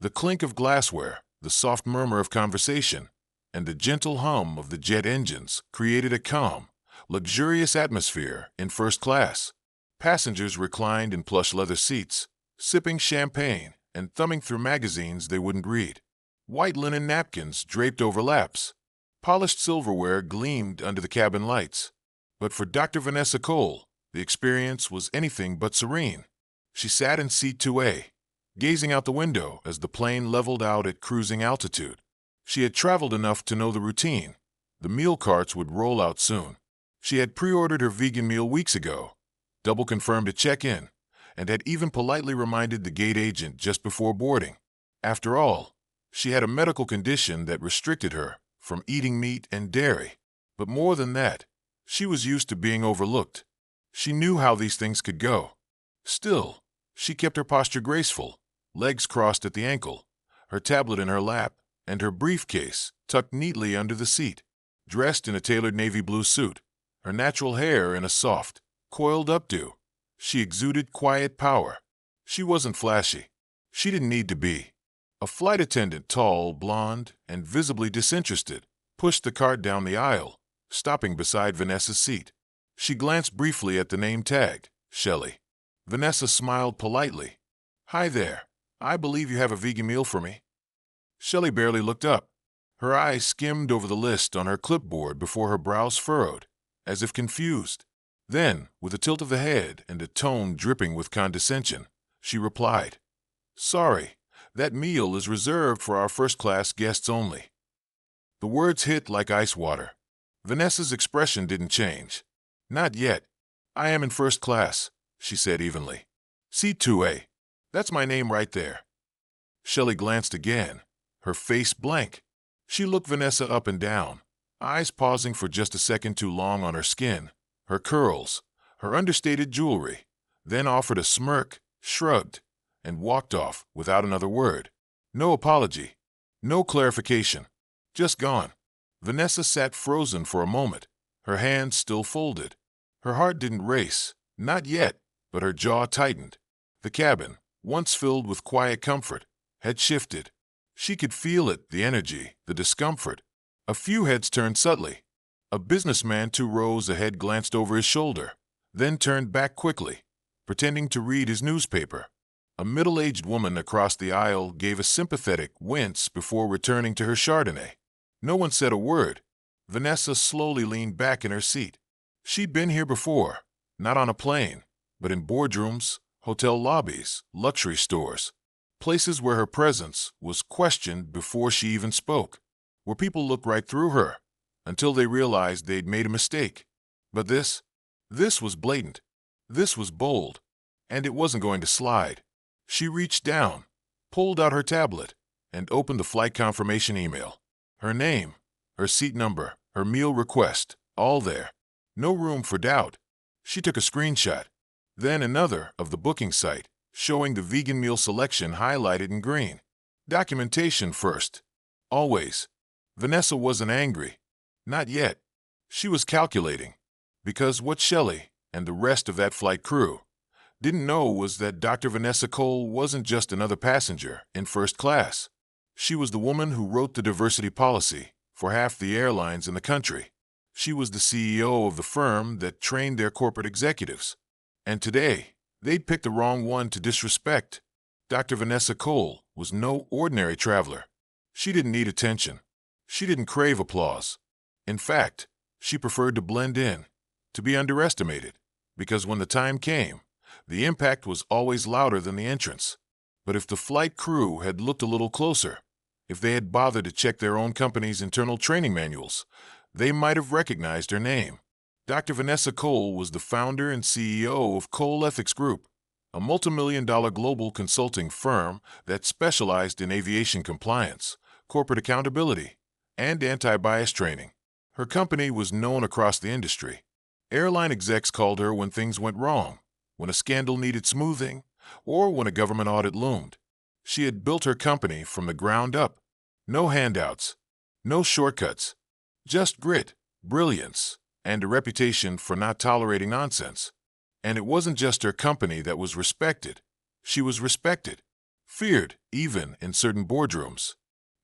The clink of glassware, the soft murmur of conversation, and the gentle hum of the jet engines created a calm, luxurious atmosphere in first class. Passengers reclined in plush leather seats, sipping champagne and thumbing through magazines they wouldn't read. White linen napkins draped over laps. Polished silverware gleamed under the cabin lights. But for Dr. Vanessa Cole, the experience was anything but serene. She sat in seat 2A, gazing out the window as the plane leveled out at cruising altitude. She had traveled enough to know the routine. The meal carts would roll out soon. She had pre-ordered her vegan meal weeks ago, double-confirmed at check-in, and had even politely reminded the gate agent just before boarding. After all, she had a medical condition that restricted her from eating meat and dairy. But more than that, she was used to being overlooked. She knew how these things could go. Still, she kept her posture graceful, legs crossed at the ankle, her tablet in her lap, and her briefcase tucked neatly under the seat. Dressed in a tailored navy blue suit, her natural hair in a soft, coiled updo, she exuded quiet power. She wasn't flashy. She didn't need to be. A flight attendant, tall, blonde, and visibly disinterested, pushed the cart down the aisle, stopping beside Vanessa's seat. She glanced briefly at the name tag, Shelley. Vanessa smiled politely. "Hi there. I believe you have a vegan meal for me." Shelley barely looked up. Her eyes skimmed over the list on her clipboard before her brows furrowed, as if confused. Then, with a tilt of the head and a tone dripping with condescension, she replied, "Sorry, that meal is reserved for our first-class guests only." The words hit like ice water. Vanessa's expression didn't change. "Not yet. I am in first class," she said evenly. "Seat 2A. That's my name right there." Shelley glanced again, her face blank. She looked Vanessa up and down, eyes pausing for just a second too long on her skin, her curls, her understated jewelry, then offered a smirk, shrugged, and walked off without another word. No apology, no clarification, just gone. Vanessa sat frozen for a moment, her hands still folded. Her heart didn't race, not yet, but her jaw tightened. The cabin, once filled with quiet comfort, had shifted. She could feel it, the energy, the discomfort. A few heads turned subtly. A businessman 2 rows ahead glanced over his shoulder, then turned back quickly, pretending to read his newspaper. A middle-aged woman across the aisle gave a sympathetic wince before returning to her Chardonnay. No one said a word. Vanessa slowly leaned back in her seat. She'd been here before, not on a plane, but in boardrooms, hotel lobbies, luxury stores. Places where her presence was questioned before she even spoke, where people looked right through her until they realized they'd made a mistake. But this was blatant. This was bold. And it wasn't going to slide. She reached down, pulled out her tablet, and opened the flight confirmation email. Her name, her seat number, her meal request, all there. No room for doubt. She took a screenshot, then another of the booking site, showing the vegan meal selection highlighted in green. Documentation first. Always. Vanessa wasn't angry. Not yet. She was calculating. Because what Shelley and the rest of that flight crew didn't know was that Dr. Vanessa Cole wasn't just another passenger in first class. She was the woman who wrote the diversity policy for half the airlines in the country. She was the CEO of the firm that trained their corporate executives. And today, they'd picked the wrong one to disrespect. Dr. Vanessa Cole was no ordinary traveler. She didn't need attention. She didn't crave applause. In fact, she preferred to blend in, to be underestimated, because when the time came, the impact was always louder than the entrance. But if the flight crew had looked a little closer, if they had bothered to check their own company's internal training manuals, they might have recognized her name. Dr. Vanessa Cole was the founder and CEO of Cole Ethics Group, a multimillion-dollar global consulting firm that specialized in aviation compliance, corporate accountability, and anti-bias training. Her company was known across the industry. Airline execs called her when things went wrong, when a scandal needed smoothing, or when a government audit loomed. She had built her company from the ground up. No handouts, no shortcuts, just grit, brilliance, and a reputation for not tolerating nonsense. And it wasn't just her company that was respected. She was respected. feared even in certain boardrooms.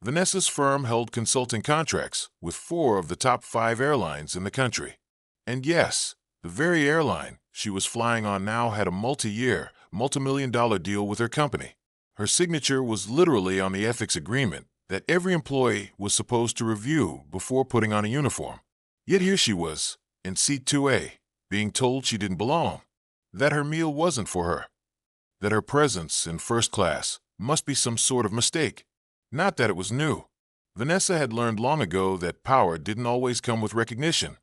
Vanessa's firm held consulting contracts with 4 of the top 5 airlines in the country. And yes, the very airline she was flying on now had a multi-year, multi-million-dollar deal with her company. Her signature was literally on the ethics agreement that every employee was supposed to review before putting on a uniform. Yet here she was, in seat 2A, being told she didn't belong, that her meal wasn't for her, that her presence in first class must be some sort of mistake. Not that it was new. Vanessa had learned long ago that power didn't always come with recognition,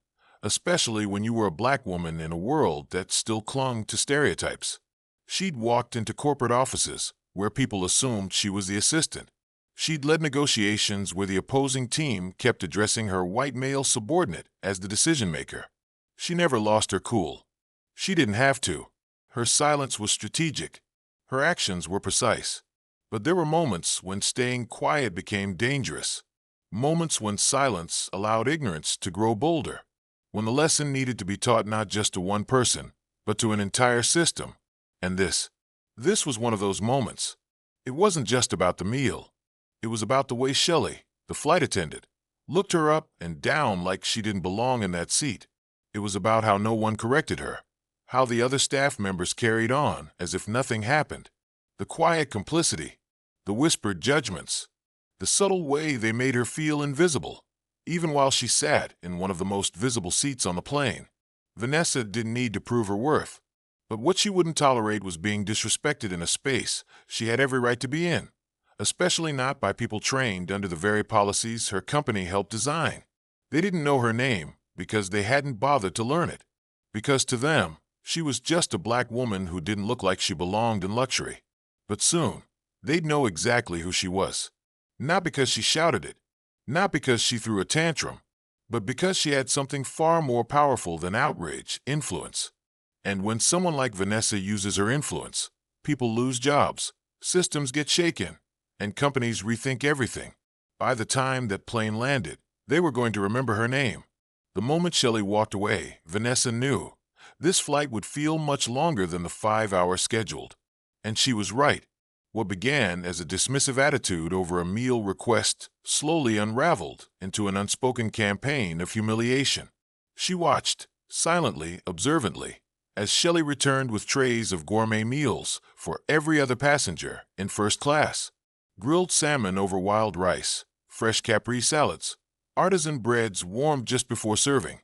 especially when you were a black woman in a world that still clung to stereotypes. She'd walked into corporate offices where people assumed she was the assistant. She'd led negotiations where the opposing team kept addressing her white male subordinate as the decision-maker. She never lost her cool. She didn't have to. Her silence was strategic. Her actions were precise. But there were moments when staying quiet became dangerous. Moments when silence allowed ignorance to grow bolder. When the lesson needed to be taught not just to one person, but to an entire system. And this was one of those moments. It wasn't just about the meal. It was about the way Shelley, the flight attendant, looked her up and down like she didn't belong in that seat. It was about how no one corrected her, how the other staff members carried on as if nothing happened. The quiet complicity, the whispered judgments, the subtle way they made her feel invisible, even while she sat in one of the most visible seats on the plane. Vanessa didn't need to prove her worth, but what she wouldn't tolerate was being disrespected in a space she had every right to be in, especially not by people trained under the very policies her company helped design. They didn't know her name because they hadn't bothered to learn it, because to them, she was just a black woman who didn't look like she belonged in luxury. But soon, they'd know exactly who she was. Not because she shouted it, not because she threw a tantrum, but because she had something far more powerful than outrage, influence. And when someone like Vanessa uses her influence, people lose jobs, systems get shaken, and companies rethink everything. By the time that plane landed, they were going to remember her name. The moment Shelley walked away, Vanessa knew this flight would feel much longer than the 5 hours scheduled. And she was right. What began as a dismissive attitude over a meal request slowly unraveled into an unspoken campaign of humiliation. She watched, silently, observantly, as Shelley returned with trays of gourmet meals for every other passenger in first class. Grilled salmon over wild rice, fresh Capri salads, artisan breads warmed just before serving.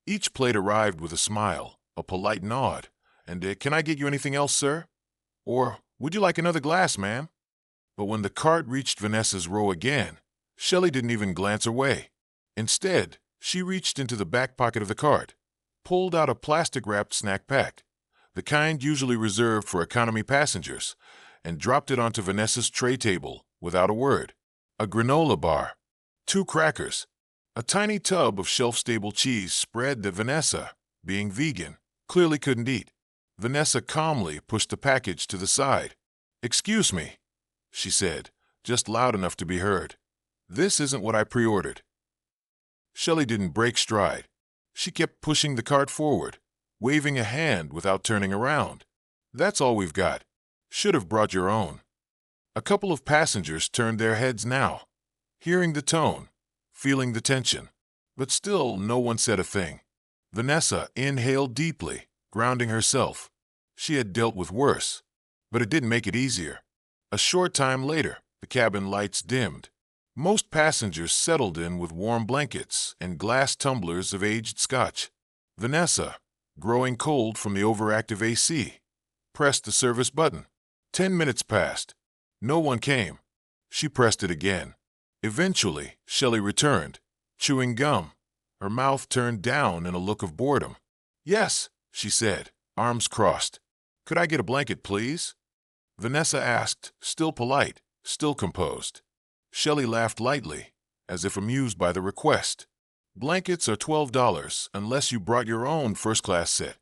Each plate arrived with a smile, a polite nod, and "Can I get you anything else, sir?" Or, "Would you like another glass, ma'am?" But when the cart reached Vanessa's row again, Shelley didn't even glance her way. Instead, she reached into the back pocket of the cart, pulled out a plastic-wrapped snack pack, the kind usually reserved for economy passengers, and dropped it onto Vanessa's tray table without a word. A granola bar, 2 crackers, a tiny tub of shelf-stable cheese spread that Vanessa, being vegan, clearly couldn't eat. Vanessa calmly pushed the package to the side. "Excuse me," she said, just loud enough to be heard. "This isn't what I pre-ordered." Shelley didn't break stride. She kept pushing the cart forward, waving a hand without turning around. "That's all we've got. Should have brought your own." A couple of passengers turned their heads now, hearing the tone, feeling the tension. But still no one said a thing. Vanessa inhaled deeply, grounding herself. She had dealt with worse, but it didn't make it easier. A short time later, the cabin lights dimmed. Most passengers settled in with warm blankets and glass tumblers of aged scotch. Vanessa, growing cold from the overactive AC, pressed the service button. 10 minutes passed. No one came. She pressed it again. Eventually, Shelley returned, chewing gum, her mouth turned down in a look of boredom. "Yes," she said, arms crossed. "Could I get a blanket, please?" Vanessa asked, still polite, still composed. Shelley laughed lightly, as if amused by the request. "Blankets are $12 unless you brought your own first-class set."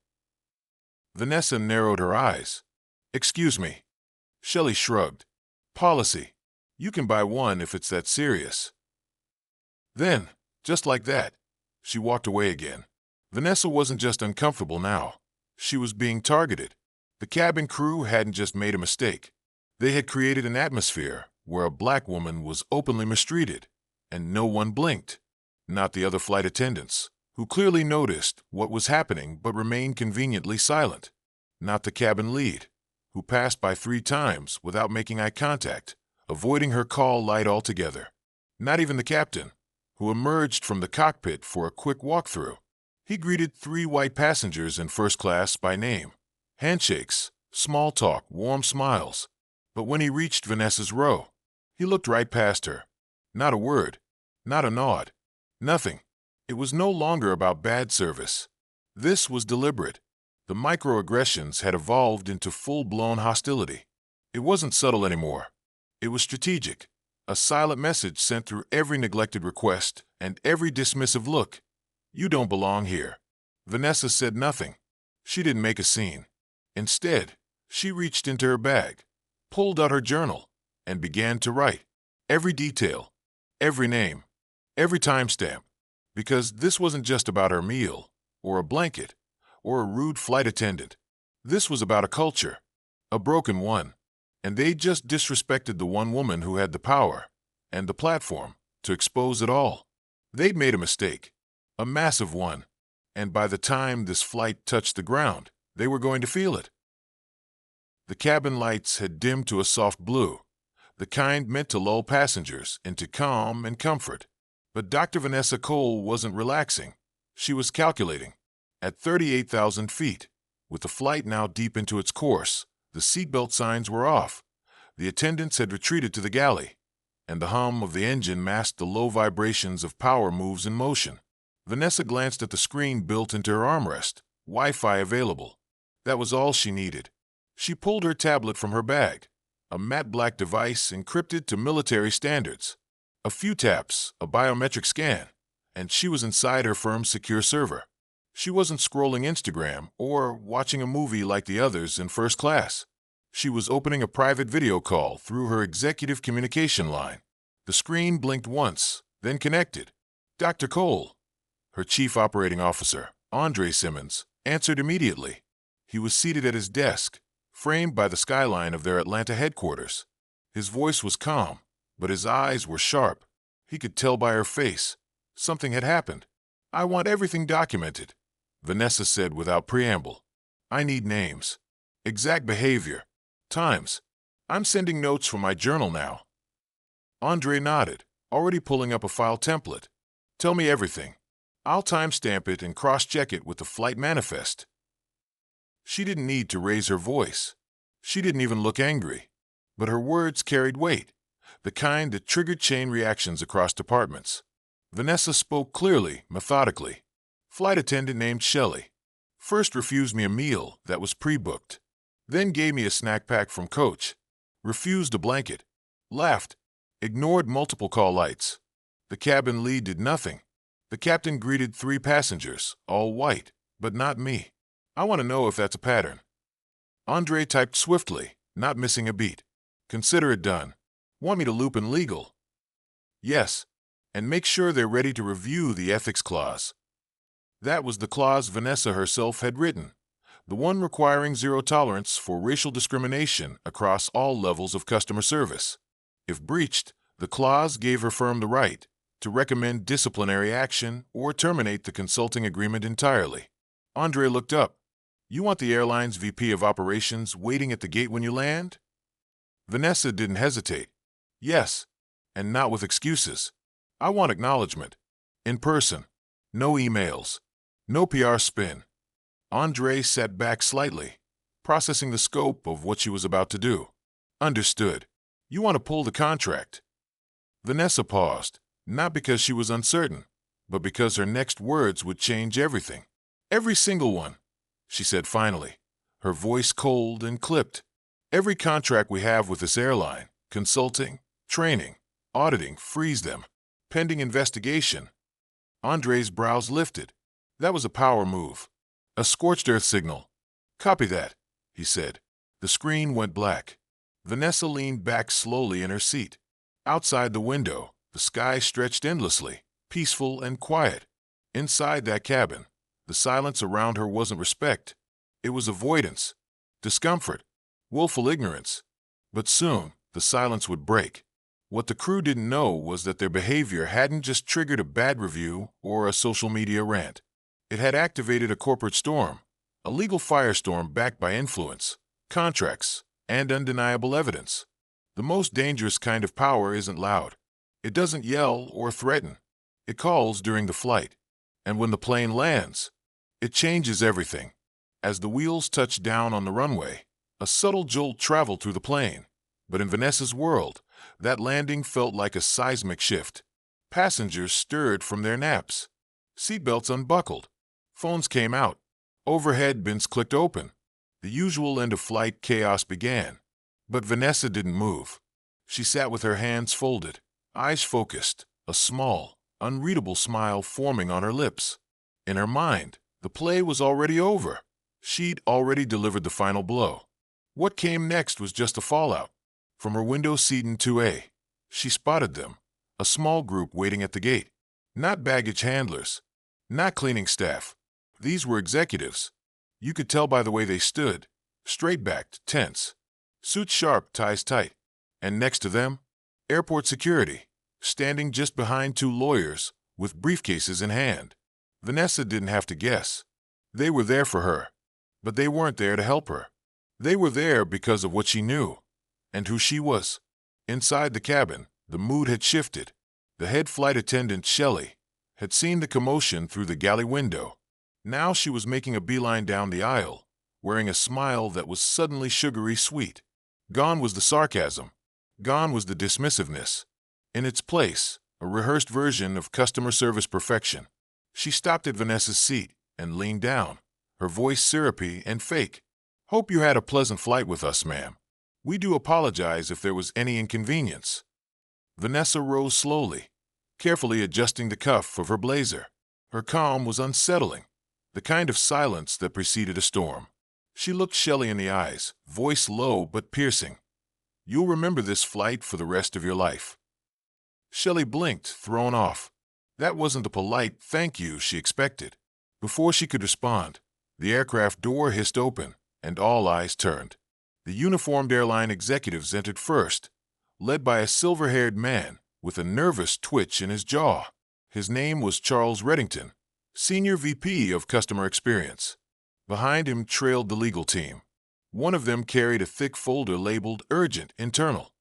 Vanessa narrowed her eyes. "Excuse me." Shelley shrugged. "Policy. You can buy one if it's that serious." Then, just like that, she walked away again. Vanessa wasn't just uncomfortable now. She was being targeted. The cabin crew hadn't just made a mistake. They had created an atmosphere where a black woman was openly mistreated, and no one blinked. Not the other flight attendants, who clearly noticed what was happening but remained conveniently silent. Not the cabin lead, who passed by 3 times without making eye contact, avoiding her call light altogether. Not even the captain, who emerged from the cockpit for a quick walkthrough. He greeted 3 white passengers in first class by name. Handshakes, small talk, warm smiles. But when he reached Vanessa's row, he looked right past her. Not a word, not a nod, nothing. It was no longer about bad service. This was deliberate. The microaggressions had evolved into full-blown hostility. It wasn't subtle anymore. It was strategic. A silent message sent through every neglected request and every dismissive look. You don't belong here. Vanessa said nothing. She didn't make a scene. Instead, she reached into her bag, pulled out her journal, and began to write. Every detail, every name, every timestamp. Because this wasn't just about her meal, or a blanket, or a rude flight attendant. This was about a culture, a broken one. And they just disrespected the one woman who had the power and the platform to expose it all. They'd made a mistake, a massive one, and by the time this flight touched the ground, they were going to feel it. The cabin lights had dimmed to a soft blue, the kind meant to lull passengers into calm and comfort. But Dr. Vanessa Cole wasn't relaxing. She was calculating. At 38,000 feet, with the flight now deep into its course, the seatbelt signs were off. The attendants had retreated to the galley, and the hum of the engine masked the low vibrations of power moves in motion. Vanessa glanced at the screen built into her armrest. Wi-Fi available. That was all she needed. She pulled her tablet from her bag, a matte black device encrypted to military standards. A few taps, a biometric scan, and she was inside her firm's secure server. She wasn't scrolling Instagram or watching a movie like the others in first class. She was opening a private video call through her executive communication line. The screen blinked once, then connected. Dr. Cole, her chief operating officer, Andre Simmons, answered immediately. He was seated at his desk, framed by the skyline of their Atlanta headquarters. His voice was calm, but his eyes were sharp. He could tell by her face. Something had happened. I want everything documented, Vanessa said without preamble. I need names, exact behavior, times. I'm sending notes from my journal now. Andre nodded, already pulling up a file template. Tell me everything. I'll timestamp it and cross-check it with the flight manifest. She didn't need to raise her voice. She didn't even look angry. But her words carried weight, the kind that triggered chain reactions across departments. Vanessa spoke clearly, methodically. Flight attendant named Shelley. First refused me a meal that was pre-booked. Then gave me a snack pack from coach. Refused a blanket. Laughed. Ignored multiple call lights. The cabin lead did nothing. The captain greeted 3 passengers, all white, but not me. I want to know if that's a pattern. Andre typed swiftly, not missing a beat. Consider it done. Want me to loop in legal? Yes, and make sure they're ready to review the ethics clause. That was the clause Vanessa herself had written, the one requiring 0 tolerance for racial discrimination across all levels of customer service. If breached, the clause gave her firm the right to recommend disciplinary action or terminate the consulting agreement entirely. Andre looked up. You want the airline's VP of operations waiting at the gate when you land? Vanessa didn't hesitate. Yes, and not with excuses. I want acknowledgement. In person. No emails. No PR spin. Andre sat back slightly, processing the scope of what she was about to do. Understood. You want to pull the contract. Vanessa paused, not because she was uncertain, but because her next words would change everything. Every single one, she said finally, her voice cold and clipped. Every contract we have with this airline, consulting, training, auditing, freeze them, pending investigation. Andre's brows lifted. That was a power move. A scorched earth signal. Copy that, he said. The screen went black. Vanessa leaned back slowly in her seat. Outside the window, the sky stretched endlessly, peaceful and quiet. Inside that cabin, the silence around her wasn't respect. It was avoidance, discomfort, willful ignorance. But soon, the silence would break. What the crew didn't know was that their behavior hadn't just triggered a bad review or a social media rant. It had activated a corporate storm, a legal firestorm backed by influence, contracts, and undeniable evidence. The most dangerous kind of power isn't loud. It doesn't yell or threaten. It calls during the flight. And when the plane lands, it changes everything. As the wheels touched down on the runway, a subtle jolt traveled through the plane. But in Vanessa's world, that landing felt like a seismic shift. Passengers stirred from their naps. Seatbelts unbuckled. Phones came out. Overhead bins clicked open. The usual end-of-flight chaos began. But Vanessa didn't move. She sat with her hands folded, eyes focused, a small, unreadable smile forming on her lips. In her mind, the play was already over. She'd already delivered the final blow. What came next was just a fallout. From her window seat in 2A, she spotted them, a small group waiting at the gate. Not baggage handlers, not cleaning staff. These were executives. You could tell by the way they stood, straight-backed, tense, suits sharp, ties tight. And next to them, airport security, standing just behind two lawyers with briefcases in hand. Vanessa didn't have to guess. They were there for her, but they weren't there to help her. They were there because of what she knew and who she was. Inside the cabin, the mood had shifted. The head flight attendant, Shelley, had seen the commotion through the galley window. Now she was making a beeline down the aisle, wearing a smile that was suddenly sugary sweet. Gone was the sarcasm. Gone was the dismissiveness. In its place, a rehearsed version of customer service perfection. She stopped at Vanessa's seat and leaned down, her voice syrupy and fake. "Hope you had a pleasant flight with us, ma'am. We do apologize if there was any inconvenience." Vanessa rose slowly, carefully adjusting the cuff of her blazer. Her calm was unsettling, the kind of silence that preceded a storm. She looked Shelley in the eyes, voice low but piercing. "You'll remember this flight for the rest of your life." Shelley blinked, thrown off. That wasn't the polite "thank you" she expected. Before she could respond, the aircraft door hissed open, and all eyes turned. The uniformed airline executives entered first, led by a silver-haired man with a nervous twitch in his jaw. His name was Charles Reddington, Senior VP of Customer Experience. Behind him trailed the legal team. One of them carried a thick folder labeled Urgent Internal.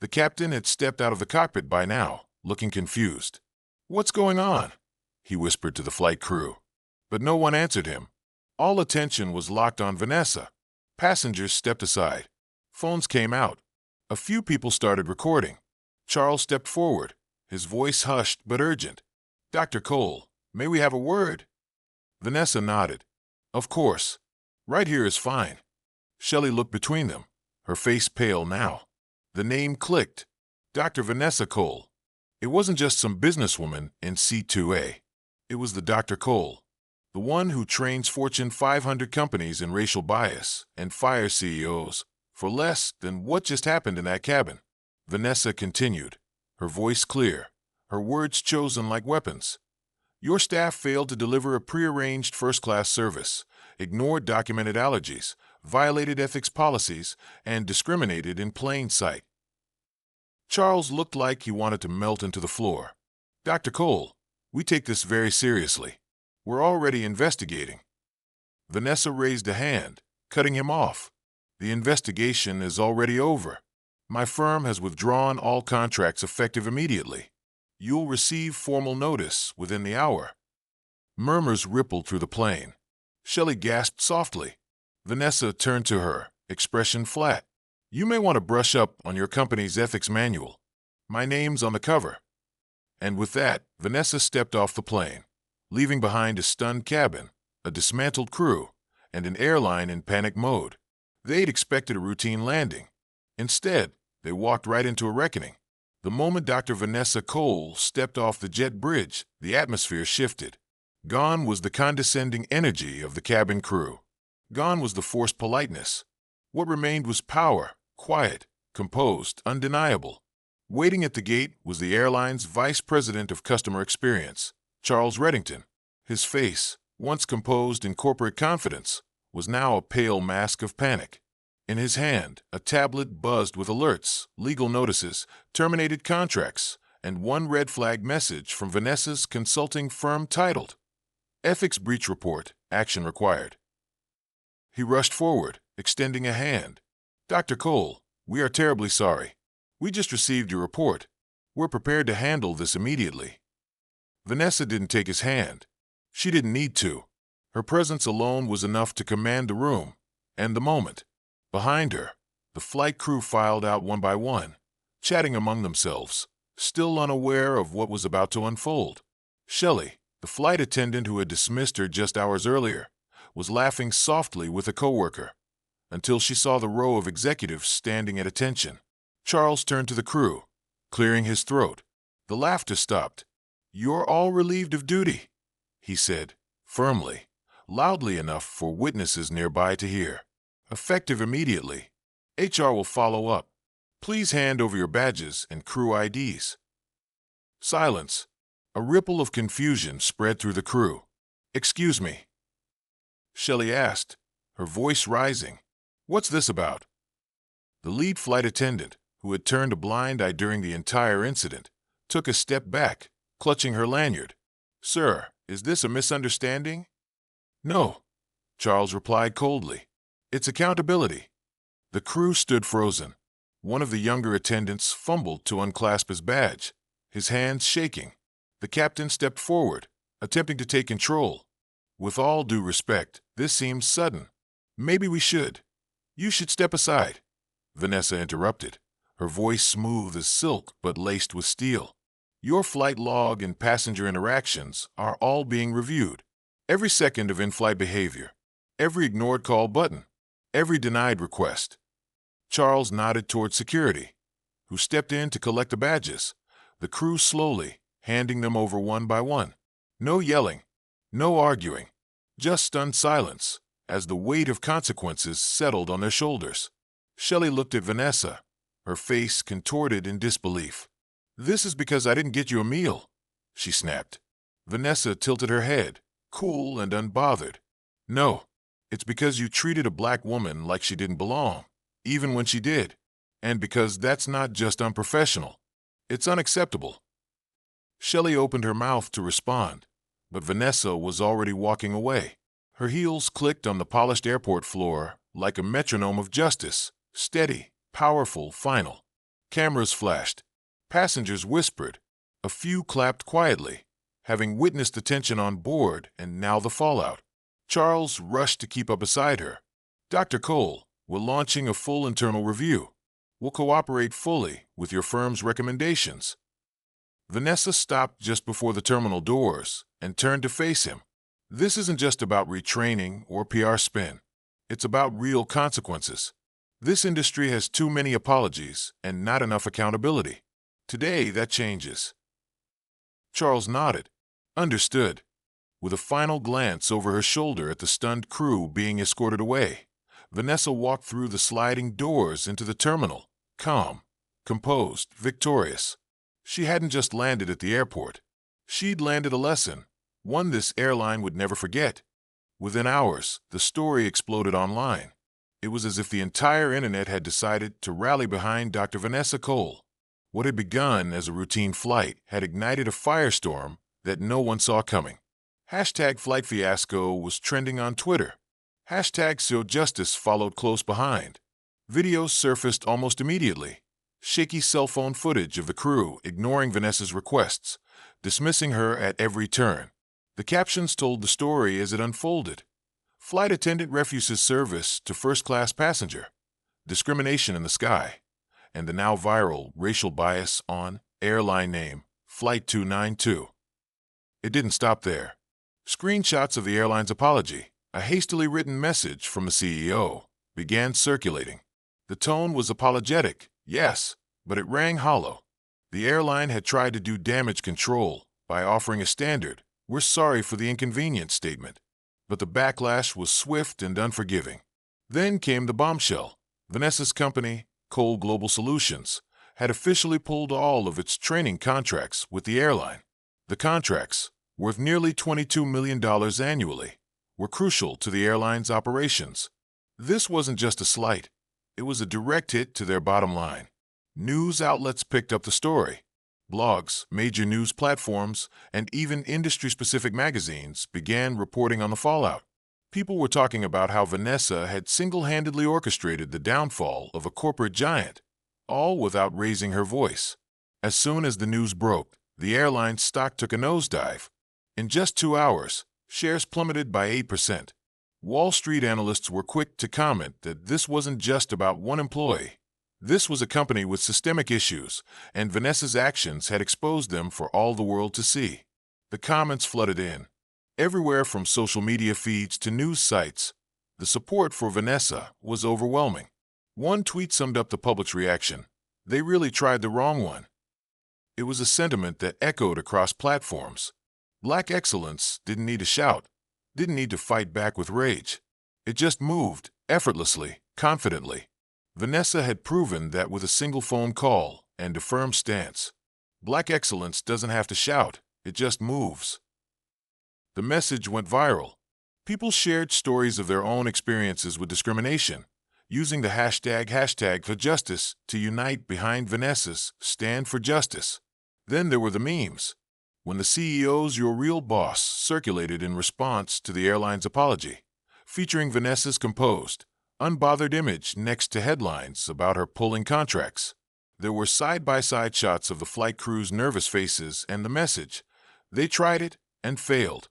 The captain had stepped out of the cockpit by now, looking confused. "What's going on?" he whispered to the flight crew. But no one answered him. All attention was locked on Vanessa. Passengers stepped aside. Phones came out. A few people started recording. Charles stepped forward, his voice hushed but urgent. "Dr. Cole, may we have a word?" Vanessa nodded. "Of course. Right here is fine." Shelley looked between them, her face pale now. The name clicked. Dr. Vanessa Cole. It wasn't just some businesswoman in C2A. It was the Dr. Cole, the one who trains Fortune 500 companies in racial bias and fires CEOs for less than what just happened in that cabin. Vanessa continued, her voice clear, her words chosen like weapons. "Your staff failed to deliver a prearranged first-class service, ignored documented allergies, violated ethics policies, and discriminated in plain sight." Charles looked like he wanted to melt into the floor. "Dr. Cole, we take this very seriously. We're already investigating." Vanessa raised a hand, cutting him off. "The investigation is already over. My firm has withdrawn all contracts effective immediately. You'll receive formal notice within the hour." Murmurs rippled through the plane. Shelley gasped softly. Vanessa turned to her, expression flat. "You may want to brush up on your company's ethics manual. My name's on the cover." And with that, Vanessa stepped off the plane, leaving behind a stunned cabin, a dismantled crew, and an airline in panic mode. They'd expected a routine landing. Instead, they walked right into a reckoning. The moment Dr. Vanessa Cole stepped off the jet bridge, the atmosphere shifted. Gone was the condescending energy of the cabin crew. Gone was the forced politeness. What remained was power, quiet, composed, undeniable. Waiting at the gate was the airline's Vice President of Customer Experience, Charles Reddington. His face, once composed in corporate confidence, was now a pale mask of panic. In his hand, a tablet buzzed with alerts, legal notices, terminated contracts, and one red flag message from Vanessa's consulting firm titled, Ethics Breach Report, Action Required. He rushed forward, extending a hand. Dr. Cole, we are terribly sorry. We just received your report. We're prepared to handle this immediately. Vanessa didn't take his hand. She didn't need to. Her presence alone was enough to command the room and the moment. Behind her, the flight crew filed out one by one, chatting among themselves, still unaware of what was about to unfold. Shelley, the flight attendant who had dismissed her just hours earlier, was laughing softly with a coworker until she saw the row of executives standing at attention. Charles turned to the crew, clearing his throat. The laughter stopped. "You're all relieved of duty," he said, firmly, loudly enough for witnesses nearby to hear. "Effective immediately. HR will follow up. Please hand over your badges and crew IDs." Silence. A ripple of confusion spread through the crew. "Excuse me," Shelley asked, her voice rising. "What's this about?" The lead flight attendant, who had turned a blind eye during the entire incident, took a step back, clutching her lanyard. "Sir, is this a misunderstanding?" "No," Charles replied coldly. "It's accountability." The crew stood frozen. One of the younger attendants fumbled to unclasp his badge, his hands shaking. The captain stepped forward, attempting to take control. "With all due respect, this seems sudden. Maybe we should." "You should step aside," Vanessa interrupted, her voice smooth as silk but laced with steel. "Your flight log and passenger interactions are all being reviewed. Every second of in-flight behavior, every ignored call button, every denied request." Charles nodded toward security, who stepped in to collect the badges, the crew slowly handing them over one by one. No yelling, no arguing, just stunned silence as the weight of consequences settled on their shoulders. Shelley looked at Vanessa, her face contorted in disbelief. "This is because I didn't get you a meal," she snapped. Vanessa tilted her head, cool and unbothered. "No, it's because you treated a black woman like she didn't belong, even when she did. And because that's not just unprofessional, it's unacceptable." Shelley opened her mouth to respond, but Vanessa was already walking away. Her heels clicked on the polished airport floor like a metronome of justice, steady, powerful, final. Cameras flashed. Passengers whispered. A few clapped quietly, having witnessed the tension on board and now the fallout. Charles rushed to keep up beside her. "Dr. Cole, we're launching a full internal review. We'll cooperate fully with your firm's recommendations." Vanessa stopped just before the terminal doors and turned to face him. "This isn't just about retraining or PR spin. It's about real consequences. This industry has too many apologies and not enough accountability. Today, that changes." Charles nodded. Understood. With a final glance over her shoulder at the stunned crew being escorted away, Vanessa walked through the sliding doors into the terminal, calm, composed, victorious. She hadn't just landed at the airport. She'd landed a lesson, one this airline would never forget. Within hours, the story exploded online. It was as if the entire internet had decided to rally behind Dr. Vanessa Cole. What had begun as a routine flight had ignited a firestorm that no one saw coming. Hashtag flight fiasco was trending on Twitter. Hashtag So Justice followed close behind. Videos surfaced almost immediately. Shaky cell phone footage of the crew ignoring Vanessa's requests, dismissing her at every turn. The captions told the story as it unfolded. Flight attendant refuses service to first-class passenger. Discrimination in the sky. And the now viral racial bias on airline name, Flight 292. It didn't stop there. Screenshots of the airline's apology, a hastily written message from the CEO, began circulating. The tone was apologetic, yes, but it rang hollow. The airline had tried to do damage control by offering a standard, "We're sorry for the inconvenience" statement. But the backlash was swift and unforgiving. Then came the bombshell. Vanessa's company, Cole Global Solutions, had officially pulled all of its training contracts with the airline. The contracts, worth nearly $22 million annually, were crucial to the airline's operations. This wasn't just a slight. It was a direct hit to their bottom line. News outlets picked up the story. Blogs, major news platforms, and even industry-specific magazines began reporting on the fallout. People were talking about how Vanessa had single-handedly orchestrated the downfall of a corporate giant, all without raising her voice. As soon as the news broke, the airline's stock took a nosedive. In just 2 hours, shares plummeted by 8%. Wall Street analysts were quick to comment that this wasn't just about one employee. This was a company with systemic issues, and Vanessa's actions had exposed them for all the world to see. The comments flooded in. Everywhere from social media feeds to news sites, the support for Vanessa was overwhelming. One tweet summed up the public's reaction. They really tried the wrong one. It was a sentiment that echoed across platforms. Black excellence didn't need to shout, didn't need to fight back with rage. It just moved, effortlessly, confidently. Vanessa had proven that with a single phone call and a firm stance. Black excellence doesn't have to shout, it just moves. The message went viral. People shared stories of their own experiences with discrimination, using the hashtag for justice to unite behind Vanessa's stand for justice. Then there were the memes. When the CEO's "Your Real Boss" circulated in response to the airline's apology, featuring Vanessa's composed, unbothered image next to headlines about her pulling contracts. There were side-by-side shots of the flight crew's nervous faces and the message. They tried it and failed.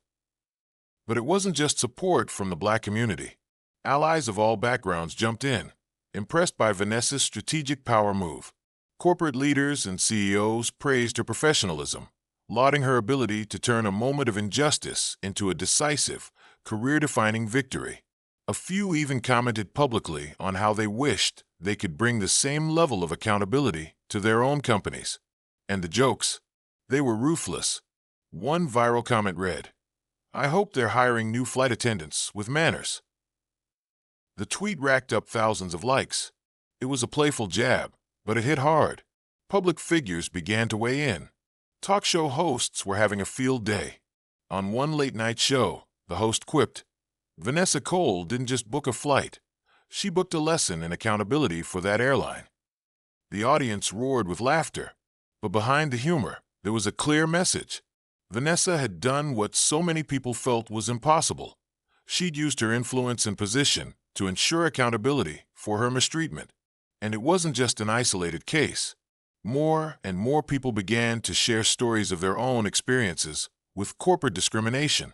But it wasn't just support from the Black community. Allies of all backgrounds jumped in, impressed by Vanessa's strategic power move. Corporate leaders and CEOs praised her professionalism, lauding her ability to turn a moment of injustice into a decisive, career-defining victory. A few even commented publicly on how they wished they could bring the same level of accountability to their own companies. And the jokes, they were ruthless. One viral comment read, "I hope they're hiring new flight attendants with manners." The tweet racked up thousands of likes. It was a playful jab, but it hit hard. Public figures began to weigh in. Talk show hosts were having a field day. On one late-night show, the host quipped, "Vanessa Cole didn't just book a flight. She booked a lesson in accountability for that airline." The audience roared with laughter, but behind the humor, there was a clear message. Vanessa had done what so many people felt was impossible. She'd used her influence and position to ensure accountability for her mistreatment. And it wasn't just an isolated case. More and more people began to share stories of their own experiences with corporate discrimination.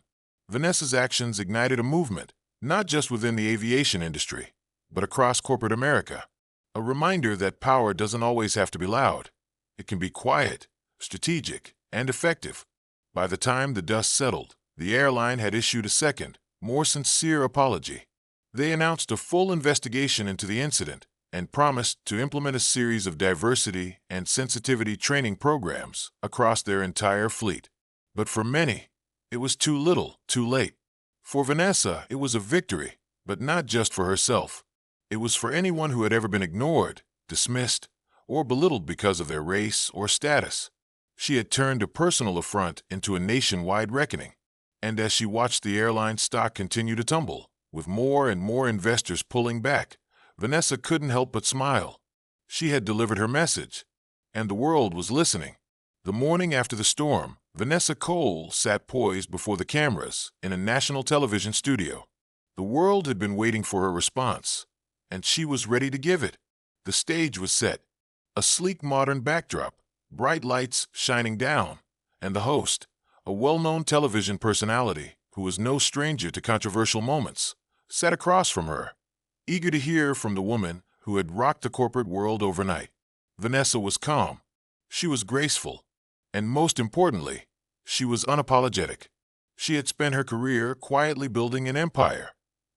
Vanessa's actions ignited a movement, not just within the aviation industry, but across corporate America. A reminder that power doesn't always have to be loud. It can be quiet, strategic, and effective. By the time the dust settled, the airline had issued a second, more sincere apology. They announced a full investigation into the incident and promised to implement a series of diversity and sensitivity training programs across their entire fleet. But for many, it was too little, too late. For Vanessa, it was a victory, but not just for herself. It was for anyone who had ever been ignored, dismissed, or belittled because of their race or status. She had turned a personal affront into a nationwide reckoning. And as she watched the airline stock continue to tumble, with more and more investors pulling back, Vanessa couldn't help but smile. She had delivered her message, and the world was listening. The morning after the storm, Vanessa Cole sat poised before the cameras in a national television studio. The world had been waiting for her response, and she was ready to give it. The stage was set, a sleek modern backdrop, bright lights shining down, and the host, a well-known television personality who was no stranger to controversial moments, sat across from her, eager to hear from the woman who had rocked the corporate world overnight. Vanessa was calm. She was graceful. And most importantly, she was unapologetic. She had spent her career quietly building an empire,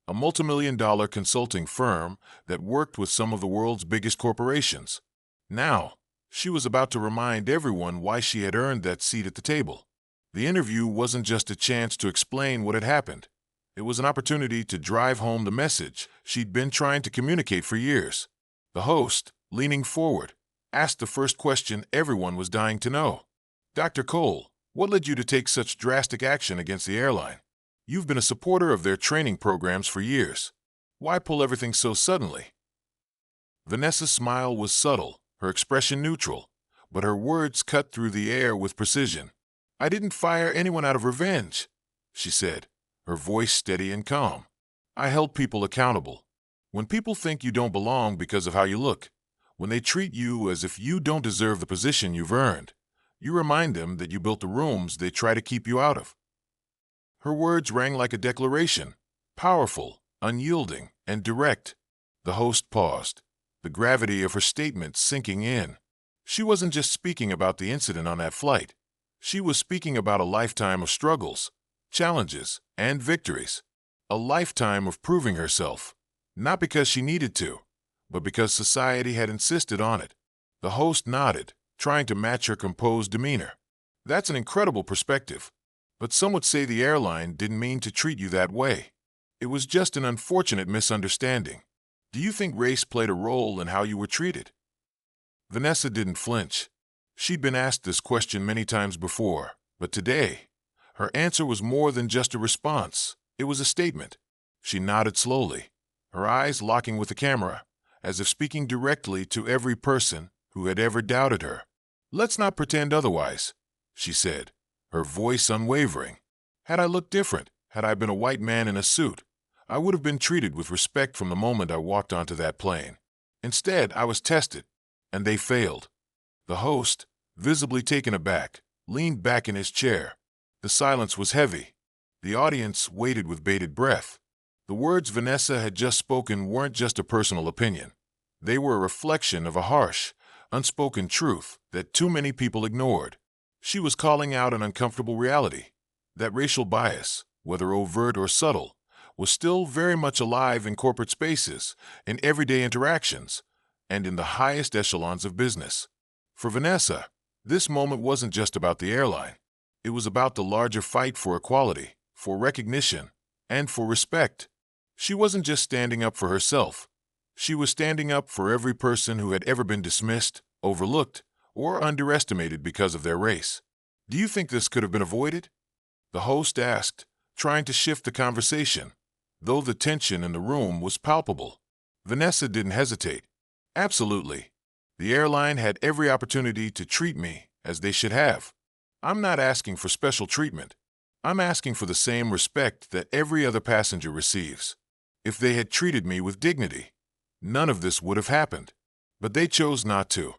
a multimillion-dollar consulting firm that worked with some of the world's biggest corporations. Now, she was about to remind everyone why she had earned that seat at the table. The interview wasn't just a chance to explain what had happened. It was an opportunity to drive home the message she'd been trying to communicate for years. The host, leaning forward, asked the first question everyone was dying to know. "Dr. Cole, what led you to take such drastic action against the airline? You've been a supporter of their training programs for years. Why pull everything so suddenly?" Vanessa's smile was subtle, her expression neutral, but her words cut through the air with precision. "I didn't fire anyone out of revenge," she said, her voice steady and calm. "I held people accountable. When people think you don't belong because of how you look, when they treat you as if you don't deserve the position you've earned, you remind them that you built the rooms they try to keep you out of." Her words rang like a declaration, powerful, unyielding, and direct. The host paused, the gravity of her statement sinking in. She wasn't just speaking about the incident on that flight. She was speaking about a lifetime of struggles, challenges, and victories. A lifetime of proving herself, not because she needed to, but because society had insisted on it. The host nodded, trying to match her composed demeanor. "That's an incredible perspective. But some would say the airline didn't mean to treat you that way. It was just an unfortunate misunderstanding. Do you think race played a role in how you were treated?" Vanessa didn't flinch. She'd been asked this question many times before, but today, her answer was more than just a response. It was a statement. She nodded slowly, her eyes locking with the camera, as if speaking directly to every person who had ever doubted her. "Let's not pretend otherwise," she said, her voice unwavering. "Had I looked different, had I been a white man in a suit, I would have been treated with respect from the moment I walked onto that plane. Instead, I was tested, and they failed." The host, visibly taken aback, leaned back in his chair. The silence was heavy. The audience waited with bated breath. The words Vanessa had just spoken weren't just a personal opinion. They were a reflection of a harsh, unspoken truth that too many people ignored. She was calling out an uncomfortable reality, that racial bias, whether overt or subtle, was still very much alive in corporate spaces, in everyday interactions, and in the highest echelons of business. For Vanessa, this moment wasn't just about the airline. It was about the larger fight for equality, for recognition, and for respect. She wasn't just standing up for herself. She was standing up for every person who had ever been dismissed, overlooked, or underestimated because of their race. "Do you think this could have been avoided?" the host asked, trying to shift the conversation, though the tension in the room was palpable. Vanessa didn't hesitate. "Absolutely. The airline had every opportunity to treat me as they should have. I'm not asking for special treatment. I'm asking for the same respect that every other passenger receives. If they had treated me with dignity, none of this would have happened. But they chose not to."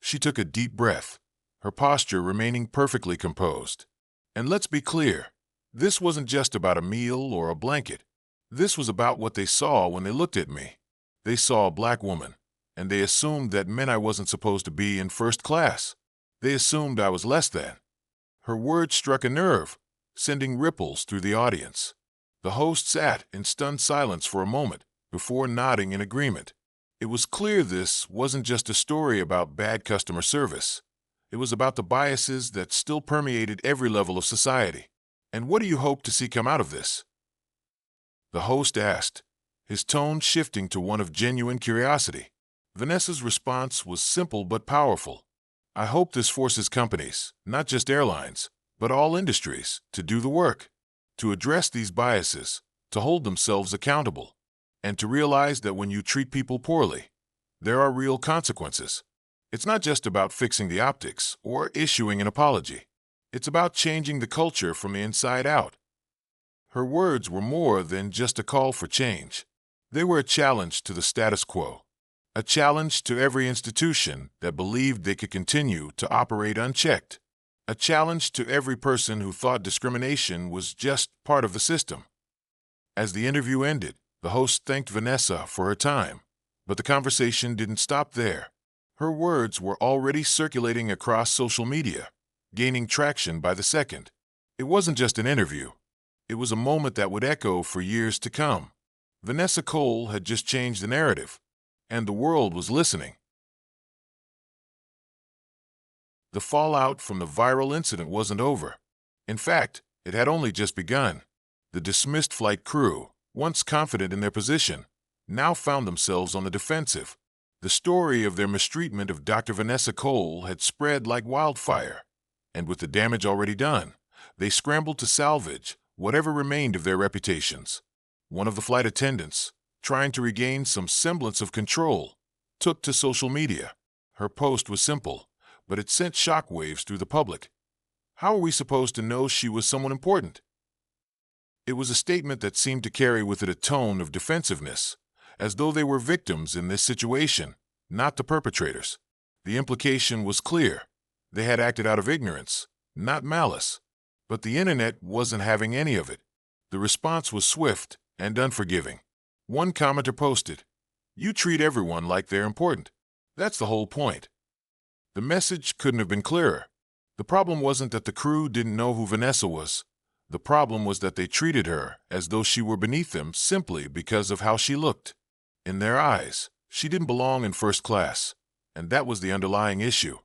She took a deep breath, her posture remaining perfectly composed. "And let's be clear, this wasn't just about a meal or a blanket. This was about what they saw when they looked at me. They saw a black woman, and they assumed that meant I wasn't supposed to be in first class. They assumed I was less than." Her words struck a nerve, sending ripples through the audience. The host sat in stunned silence for a moment before nodding in agreement. It was clear this wasn't just a story about bad customer service. It was about the biases that still permeated every level of society. "And what do you hope to see come out of this?" the host asked, his tone shifting to one of genuine curiosity. Vanessa's response was simple but powerful. "I hope this forces companies, not just airlines, but all industries, to do the work, to address these biases, to hold themselves accountable, and to realize that when you treat people poorly, there are real consequences. It's not just about fixing the optics or issuing an apology. It's about changing the culture from the inside out." Her words were more than just a call for change. They were a challenge to the status quo, a challenge to every institution that believed they could continue to operate unchecked, a challenge to every person who thought discrimination was just part of the system. As the interview ended, the host thanked Vanessa for her time, but the conversation didn't stop there. Her words were already circulating across social media, gaining traction by the second. It wasn't just an interview. It was a moment that would echo for years to come. Vanessa Cole had just changed the narrative, and the world was listening. The fallout from the viral incident wasn't over. In fact, it had only just begun. The dismissed flight crew, once confident in their position, now found themselves on the defensive. The story of their mistreatment of Dr. Vanessa Cole had spread like wildfire, and with the damage already done, they scrambled to salvage whatever remained of their reputations. One of the flight attendants, trying to regain some semblance of control, took to social media. Her post was simple, but it sent shockwaves through the public. How are we supposed to know she was someone important? It was a statement that seemed to carry with it a tone of defensiveness, as though they were victims in this situation, not the perpetrators. The implication was clear. They had acted out of ignorance, not malice. But the internet wasn't having any of it. The response was swift and unforgiving. One commenter posted, "You treat everyone like they're important. That's the whole point." The message couldn't have been clearer. The problem wasn't that the crew didn't know who Vanessa was. The problem was that they treated her as though she were beneath them simply because of how she looked. In their eyes, she didn't belong in first class, and that was the underlying issue.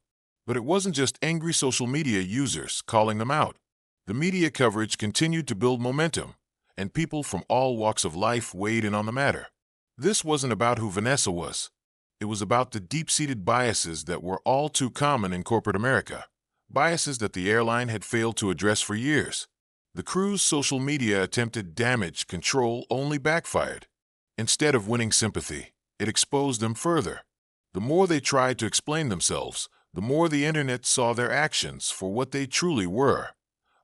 But it wasn't just angry social media users calling them out. The media coverage continued to build momentum, and people from all walks of life weighed in on the matter. This wasn't about who Vanessa was. It was about the deep-seated biases that were all too common in corporate America, biases that the airline had failed to address for years. The crew's social media attempted damage control only backfired. Instead of winning sympathy, it exposed them further. The more they tried to explain themselves, the more the internet saw their actions for what they truly were,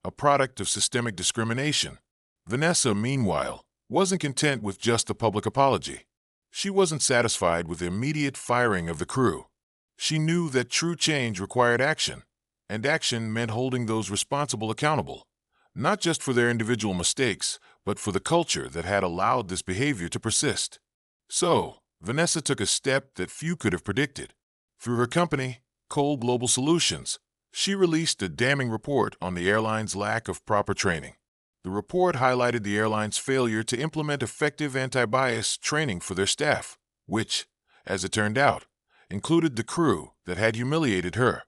a product of systemic discrimination. Vanessa, meanwhile, wasn't content with just a public apology. She wasn't satisfied with the immediate firing of the crew. She knew that true change required action, and action meant holding those responsible accountable, not just for their individual mistakes, but for the culture that had allowed this behavior to persist. So, Vanessa took a step that few could have predicted. Through her company, Cole Global Solutions, she released a damning report on the airline's lack of proper training. The report highlighted the airline's failure to implement effective anti-bias training for their staff, which, as it turned out, included the crew that had humiliated her.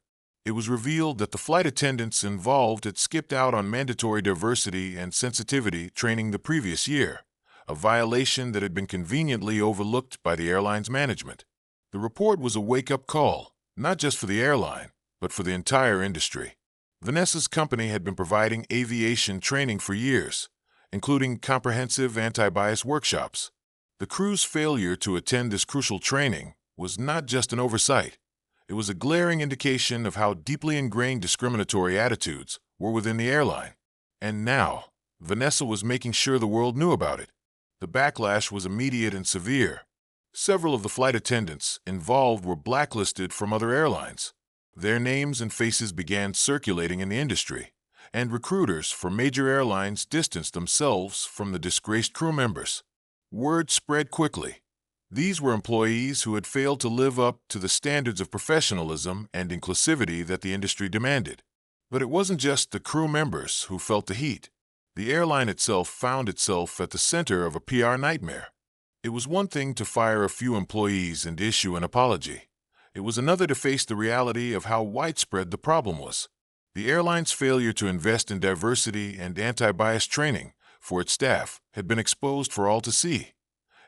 It was revealed that the flight attendants involved had skipped out on mandatory diversity and sensitivity training the previous year, a violation that had been conveniently overlooked by the airline's management. The report was a wake-up call, not just for the airline, but for the entire industry. Vanessa's company had been providing aviation training for years, including comprehensive anti-bias workshops. The crew's failure to attend this crucial training was not just an oversight. It was a glaring indication of how deeply ingrained discriminatory attitudes were within the airline. And now, Vanessa was making sure the world knew about it. The backlash was immediate and severe. Several of the flight attendants involved were blacklisted from other airlines. Their names and faces began circulating in the industry, and recruiters for major airlines distanced themselves from the disgraced crew members. Word spread quickly. These were employees who had failed to live up to the standards of professionalism and inclusivity that the industry demanded. But it wasn't just the crew members who felt the heat. The airline itself found itself at the center of a PR nightmare. It was one thing to fire a few employees and issue an apology. It was another to face the reality of how widespread the problem was. The airline's failure to invest in diversity and anti-bias training for its staff had been exposed for all to see,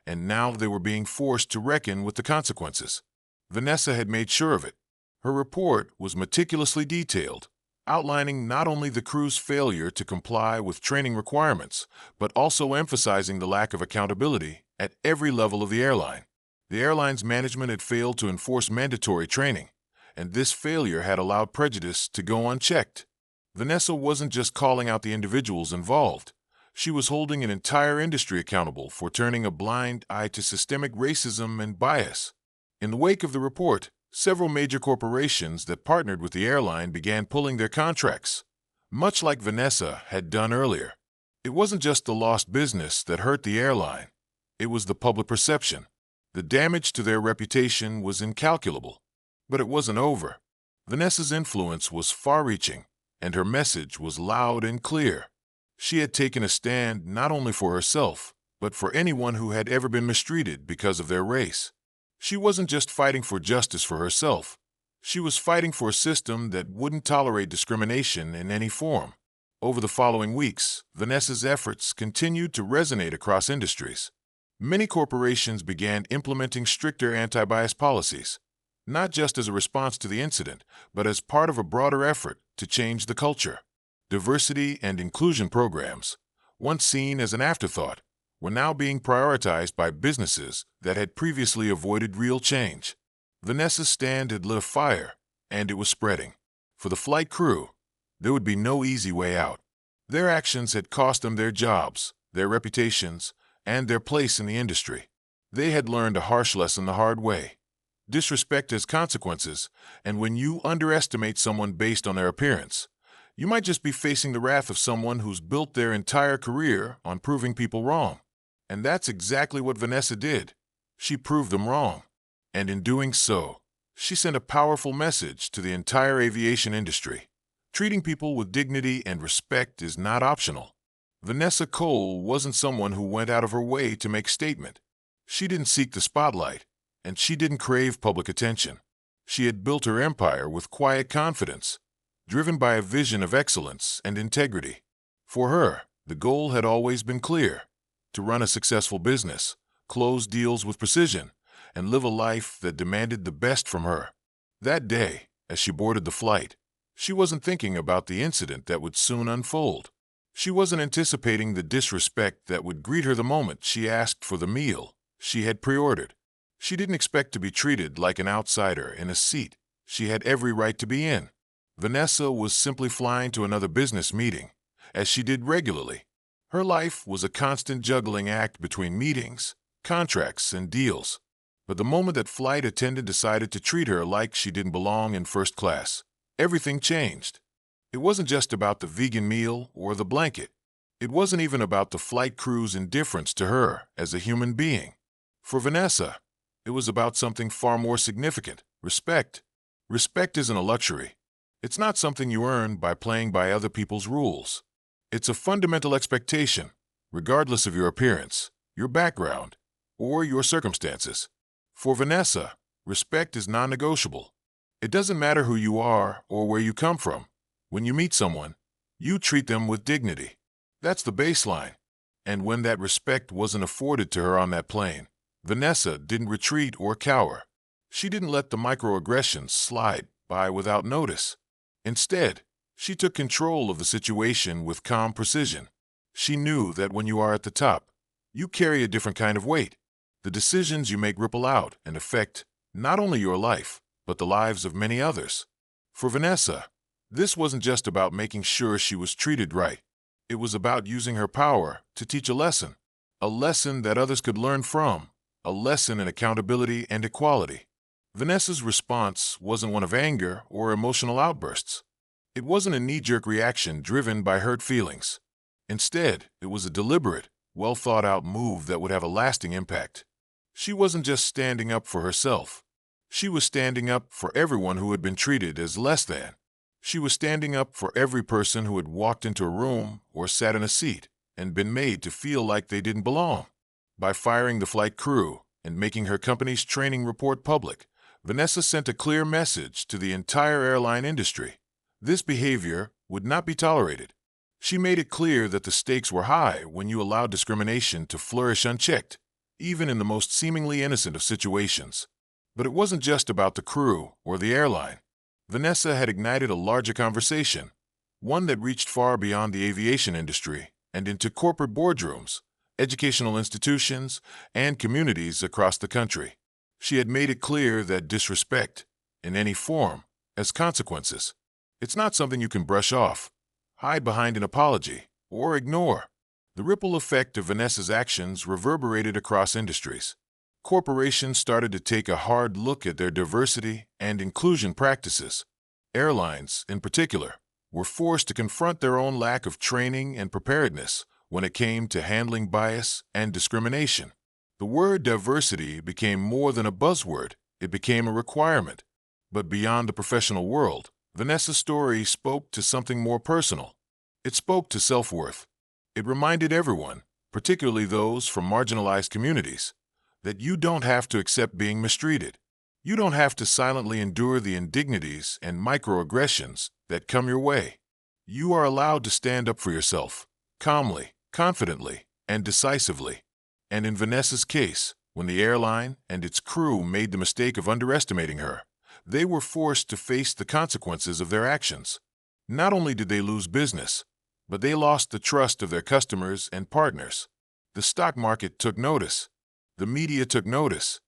and now they were being forced to reckon with the consequences. Vanessa had made sure of it. Her report was meticulously detailed, outlining not only the crew's failure to comply with training requirements, but also emphasizing the lack of accountability at every level of the airline. The airline's management had failed to enforce mandatory training, and this failure had allowed prejudice to go unchecked. Vanessa wasn't just calling out the individuals involved. She was holding an entire industry accountable for turning a blind eye to systemic racism and bias. In the wake of the report, several major corporations that partnered with the airline began pulling their contracts, much like Vanessa had done earlier. It wasn't just the lost business that hurt the airline. It was the public perception. The damage to their reputation was incalculable. But it wasn't over. Vanessa's influence was far-reaching, and her message was loud and clear. She had taken a stand not only for herself, but for anyone who had ever been mistreated because of their race. She wasn't just fighting for justice for herself. She was fighting for a system that wouldn't tolerate discrimination in any form. Over the following weeks, Vanessa's efforts continued to resonate across industries. Many corporations began implementing stricter anti-bias policies, not just as a response to the incident, but as part of a broader effort to change the culture. Diversity and inclusion programs, once seen as an afterthought, were now being prioritized by businesses that had previously avoided real change. Vanessa's stand had lit a fire, and it was spreading. For the flight crew, there would be no easy way out. Their actions had cost them their jobs, their reputations, and their place in the industry. They had learned a harsh lesson the hard way. Disrespect has consequences, and when you underestimate someone based on their appearance, you might just be facing the wrath of someone who's built their entire career on proving people wrong. And that's exactly what Vanessa did. She proved them wrong. And in doing so, she sent a powerful message to the entire aviation industry. Treating people with dignity and respect is not optional. Vanessa Cole wasn't someone who went out of her way to make a statement. She didn't seek the spotlight, and she didn't crave public attention. She had built her empire with quiet confidence, driven by a vision of excellence and integrity. For her, the goal had always been clear: to run a successful business, close deals with precision, and live a life that demanded the best from her. That day, as she boarded the flight, she wasn't thinking about the incident that would soon unfold. She wasn't anticipating the disrespect that would greet her the moment she asked for the meal she had pre-ordered. She didn't expect to be treated like an outsider in a seat she had every right to be in. Vanessa was simply flying to another business meeting, as she did regularly. Her life was a constant juggling act between meetings, contracts, and deals. But the moment that flight attendant decided to treat her like she didn't belong in first class, everything changed. It wasn't just about the vegan meal or the blanket. It wasn't even about the flight crew's indifference to her as a human being. For Vanessa, it was about something far more significant: respect. Respect isn't a luxury. It's not something you earn by playing by other people's rules. It's a fundamental expectation, regardless of your appearance, your background, or your circumstances. For Vanessa, respect is non-negotiable. It doesn't matter who you are or where you come from. When you meet someone, you treat them with dignity. That's the baseline. And when that respect wasn't afforded to her on that plane, Vanessa didn't retreat or cower. She didn't let the microaggressions slide by without notice. Instead, she took control of the situation with calm precision. She knew that when you are at the top, you carry a different kind of weight. The decisions you make ripple out and affect not only your life, but the lives of many others. For Vanessa, this wasn't just about making sure she was treated right. It was about using her power to teach a lesson that others could learn from, a lesson in accountability and equality. Vanessa's response wasn't one of anger or emotional outbursts. It wasn't a knee-jerk reaction driven by hurt feelings. Instead, it was a deliberate, well-thought-out move that would have a lasting impact. She wasn't just standing up for herself. She was standing up for everyone who had been treated as less than. She was standing up for every person who had walked into a room or sat in a seat and been made to feel like they didn't belong. By firing the flight crew and making her company's training report public, Vanessa sent a clear message to the entire airline industry. This behavior would not be tolerated. She made it clear that the stakes were high when you allowed discrimination to flourish unchecked, even in the most seemingly innocent of situations. But it wasn't just about the crew or the airline. Vanessa had ignited a larger conversation, one that reached far beyond the aviation industry and into corporate boardrooms, educational institutions, and communities across the country. She had made it clear that disrespect, in any form, has consequences. It's not something you can brush off, hide behind an apology, or ignore. The ripple effect of Vanessa's actions reverberated across industries. Corporations started to take a hard look at their diversity and inclusion practices. Airlines, in particular, were forced to confront their own lack of training and preparedness when it came to handling bias and discrimination. The word diversity became more than a buzzword, it became a requirement. But beyond the professional world, Vanessa's story spoke to something more personal. It spoke to self-worth. It reminded everyone, particularly those from marginalized communities, that you don't have to accept being mistreated. You don't have to silently endure the indignities and microaggressions that come your way. You are allowed to stand up for yourself, calmly, confidently, and decisively. And in Vanessa's case, when the airline and its crew made the mistake of underestimating her, they were forced to face the consequences of their actions. Not only did they lose business, but they lost the trust of their customers and partners. The stock market took notice. The media took notice.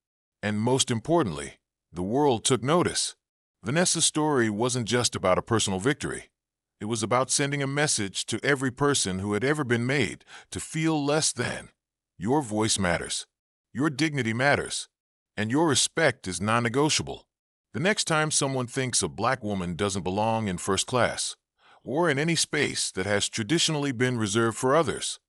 And most importantly, The world took notice. Vanessa's story wasn't just about a personal victory. It was about sending a message to every person who had ever been made to feel less than. Your voice matters. Your dignity matters. And your respect is non-negotiable. The next time someone thinks a black woman doesn't belong in first class, or in any space that has traditionally been reserved for others,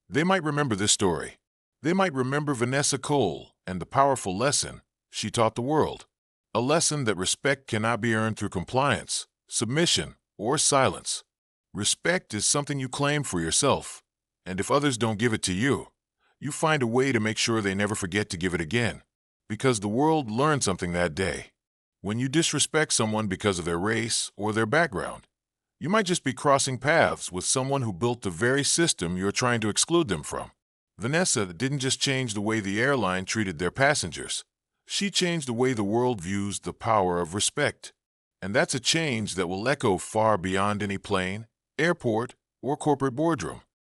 they might remember this story. They might remember Vanessa Cole and the powerful lesson she taught the world. A lesson that respect cannot be earned through compliance, submission, or silence. Respect is something you claim for yourself, and if others don't give it to you, you find a way to make sure they never forget to give it again. Because the world learned something that day. When you disrespect someone because of their race or their background, you might just be crossing paths with someone who built the very system you're trying to exclude them from. Vanessa didn't just change the way the airline treated their passengers. She changed the way the world views the power of respect. And that's a change that will echo far beyond any plane, airport, or corporate boardroom.